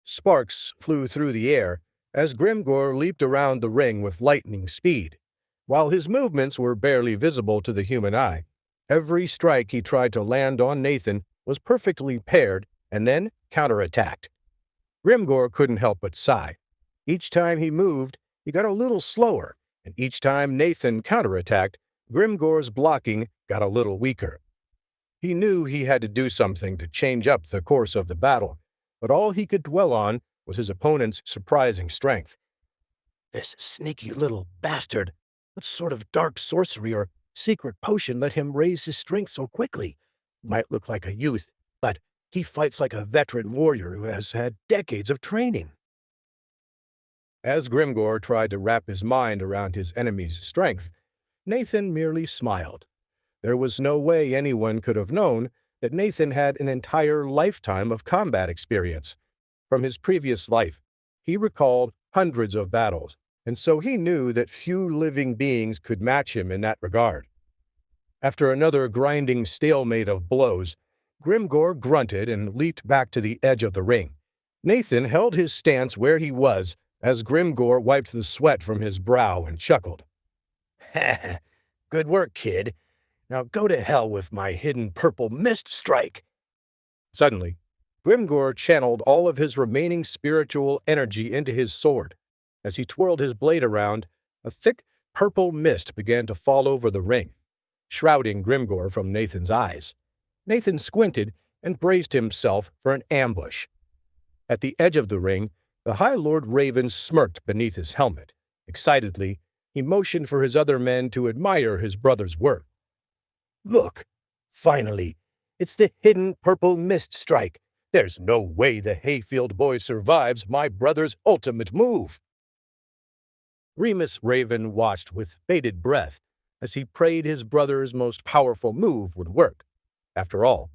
Sparks flew through the air as Grimgore leaped around the ring with lightning speed. While his movements were barely visible to the human eye, every strike he tried to land on Nathan was perfectly paired and then counterattacked. Grimgore couldn't help but sigh. Each time he moved, he got a little slower, and each time Nathan counterattacked, Grimgore's blocking got a little weaker. He knew he had to do something to change up the course of the battle, but all he could dwell on was his opponent's surprising strength. This sneaky little bastard! What sort of dark sorcery or secret potion let him raise his strength so quickly? Might look like a youth, but he fights like a veteran warrior who has had decades of training. As Grimgore tried to wrap his mind around his enemy's strength, Nathan merely smiled. There was no way anyone could have known that Nathan had an entire lifetime of combat experience. From his previous life, he recalled hundreds of battles, and so he knew that few living beings could match him in that regard. After another grinding stalemate of blows, Grimgore grunted and leaped back to the edge of the ring. Nathan held his stance where he was as Grimgore wiped the sweat from his brow and chuckled. "Ha! Good work, kid. Now go to hell with my hidden purple mist strike." Suddenly, Grimgore channeled all of his remaining spiritual energy into his sword. As he twirled his blade around, a thick purple mist began to fall over the ring, shrouding Grimgore from Nathan's eyes. Nathan squinted and braced himself for an ambush. At the edge of the ring, the High Lord Raven smirked beneath his helmet. Excitedly, he motioned for his other men to admire his brother's work. "Look, finally, it's the hidden purple mist strike. There's no way the Hayfield boy survives my brother's ultimate move." Remus Raven watched with bated breath as he prayed his brother's most powerful move would work. After all,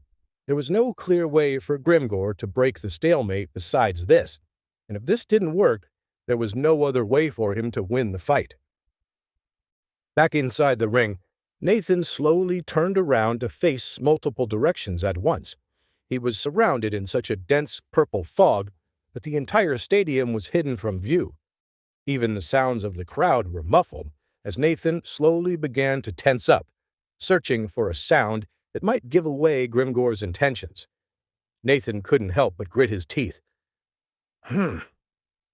there was no clear way for Grimgore to break the stalemate besides this, and if this didn't work, there was no other way for him to win the fight. Back inside the ring, Nathan slowly turned around to face multiple directions at once. He was surrounded in such a dense purple fog that the entire stadium was hidden from view. Even the sounds of the crowd were muffled as Nathan slowly began to tense up, searching for a sound that might give away Grimgore's intentions. Nathan couldn't help but grit his teeth.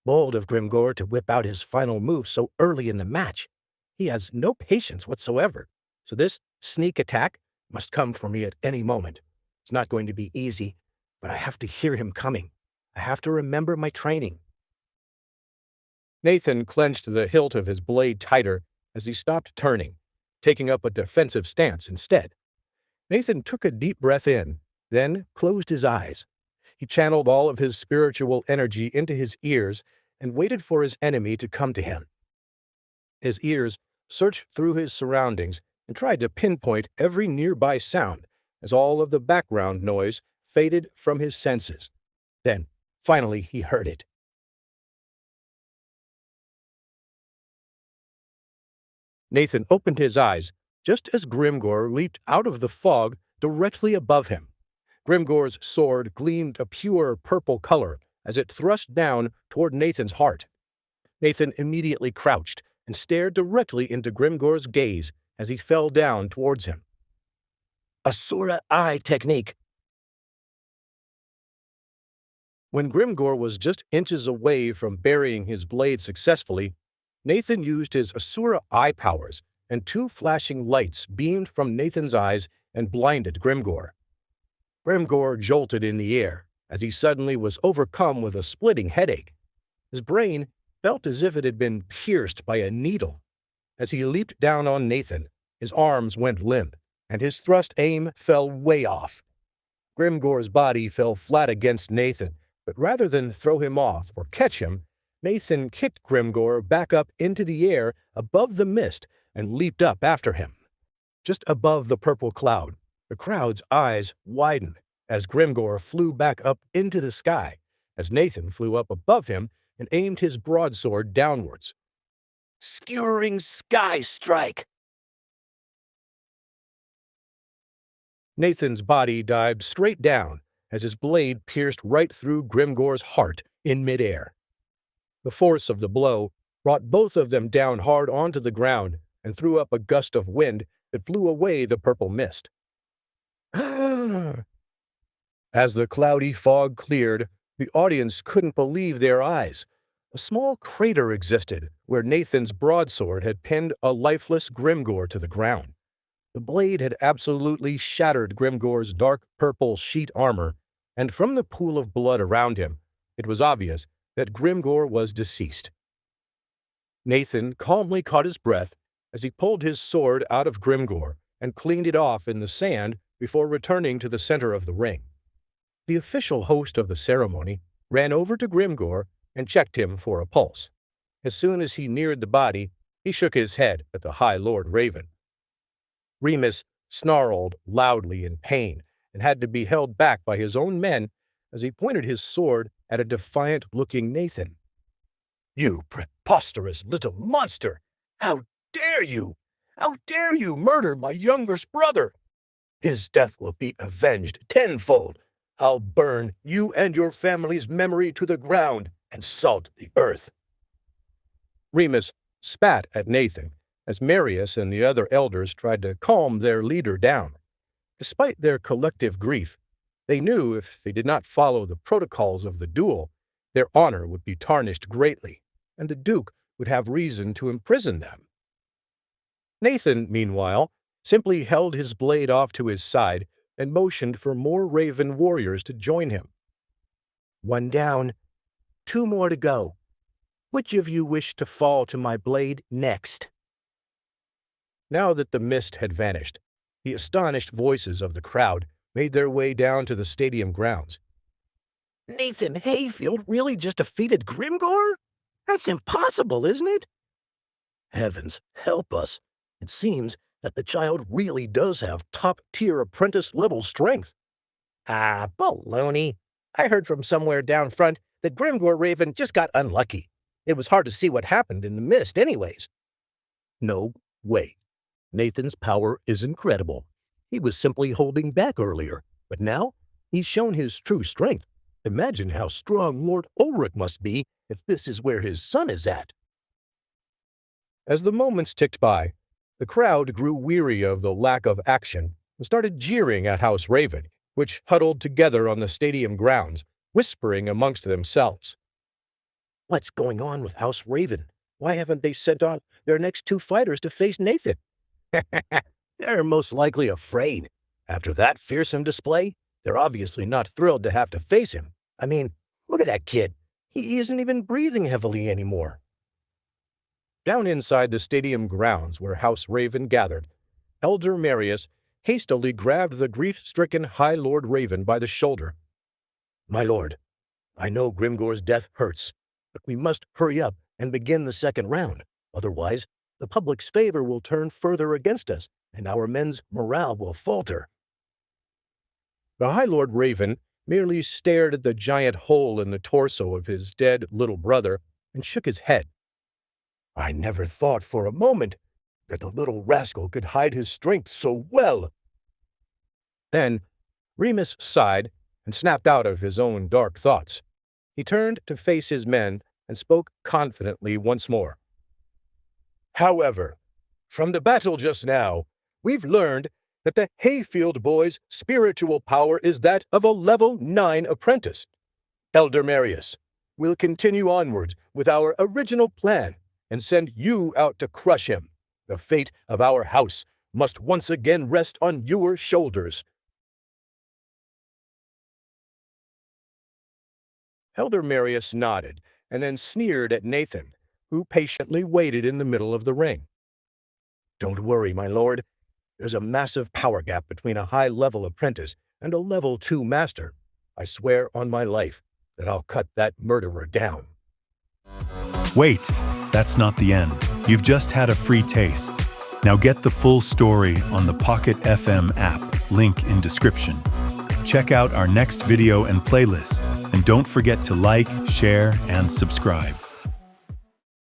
Bold of Grimgore to whip out his final move so early in the match. He has no patience whatsoever, so this sneak attack must come for me at any moment. It's not going to be easy, but I have to hear him coming. I have to remember my training. Nathan clenched the hilt of his blade tighter as he stopped turning, taking up a defensive stance instead. Nathan took a deep breath in, then closed his eyes. He channeled all of his spiritual energy into his ears and waited for his enemy to come to him. His ears searched through his surroundings and tried to pinpoint every nearby sound as all of the background noise faded from his senses. Then, finally, he heard it. Nathan opened his eyes just as Grimgore leaped out of the fog directly above him. Grimgore's sword gleamed a pure purple color as it thrust down toward Nathan's heart. Nathan immediately crouched and stared directly into Grimgore's gaze as he fell down towards him. Asura Eye Technique. When Grimgore was just inches away from burying his blade successfully, Nathan used his Asura Eye powers, and two flashing lights beamed from Nathan's eyes and blinded Grimgore. Grimgore jolted in the air as he suddenly was overcome with a splitting headache. His brain felt as if it had been pierced by a needle. As he leaped down on Nathan, his arms went limp, and his thrust aim fell way off. Grimgore's body fell flat against Nathan, but rather than throw him off or catch him, Nathan kicked Grimgore back up into the air above the mist and leaped up after him. Just above the purple cloud, the crowd's eyes widened as Grimgore flew back up into the sky, as Nathan flew up above him and aimed his broadsword downwards. Skewering sky strike! Nathan's body dived straight down as his blade pierced right through Grimgore's heart in midair. The force of the blow brought both of them down hard onto the ground and threw up a gust of wind that flew away the purple mist. As the cloudy fog cleared, the audience couldn't believe their eyes. A small crater existed where Nathan's broadsword had pinned a lifeless Grimgore to the ground. The blade had absolutely shattered Grimgore's dark purple sheet armor, and from the pool of blood around him, it was obvious that Grimgore was deceased. Nathan calmly caught his breath as he pulled his sword out of Grimgore and cleaned it off in the sand before returning to the center of the ring. The official host of the ceremony ran over to Grimgore and checked him for a pulse. As soon as he neared the body, he shook his head at the High Lord Raven. Remus snarled loudly in pain and had to be held back by his own men as he pointed his sword at a defiant-looking Nathan. "You preposterous little monster! How dare you! How dare you murder my youngest brother! His death will be avenged tenfold. I'll burn you and your family's memory to the ground and salt the earth." Remus spat at Nathan as Marius and the other elders tried to calm their leader down. Despite their collective grief, they knew if they did not follow the protocols of the duel, their honor would be tarnished greatly, and the Duke would have reason to imprison them. Nathan, meanwhile, simply held his blade off to his side and motioned for more Raven warriors to join him. "One down, 2 more to go. Which of you wish to fall to my blade next?" Now that the mist had vanished, the astonished voices of the crowd made their way down to the stadium grounds. "Nathan Hayfield really just defeated Grimgore? That's impossible, isn't it?" "Heavens, help us. It seems that the child really does have top-tier apprentice-level strength." "Ah, baloney. I heard from somewhere down front that Grimgor Raven just got unlucky. It was hard to see what happened in the mist anyways." "No way. Nathan's power is incredible. He was simply holding back earlier, but now he's shown his true strength. Imagine how strong Lord Ulrich must be if this is where his son is at." As the moments ticked by, the crowd grew weary of the lack of action and started jeering at House Raven, which huddled together on the stadium grounds, whispering amongst themselves. "What's going on with House Raven? Why haven't they sent on their next 2 fighters to face Nathan?" "They're most likely afraid. After that fearsome display, they're obviously not thrilled to have to face him. I mean, look at that kid. He isn't even breathing heavily anymore." Down inside the stadium grounds where House Raven gathered, Elder Marius hastily grabbed the grief-stricken High Lord Raven by the shoulder. "My lord, I know Grimgore's death hurts, but we must hurry up and begin the second round. Otherwise, the public's favor will turn further against us, and our men's morale will falter." The High Lord Raven merely stared at the giant hole in the torso of his dead little brother and shook his head. "I never thought for a moment that the little rascal could hide his strength so well." Then Remus sighed and snapped out of his own dark thoughts. He turned to face his men and spoke confidently once more. "However, from the battle just now, we've learned that the Hayfield boy's spiritual power is that of a level 9 apprentice. Elder Marius, we'll continue onwards with our original plan and send you out to crush him. The fate of our house must once again rest on your shoulders." Elder Marius nodded and then sneered at Nathan, who patiently waited in the middle of the ring. "Don't worry, my lord. There's a massive power gap between a high-level apprentice and a level 2 master. I swear on my life that I'll cut that murderer down." Wait, that's not the end. You've just had a free taste. Now get the full story on the Pocket FM app, link in description. Check out our next video and playlist, and don't forget to like, share, and subscribe.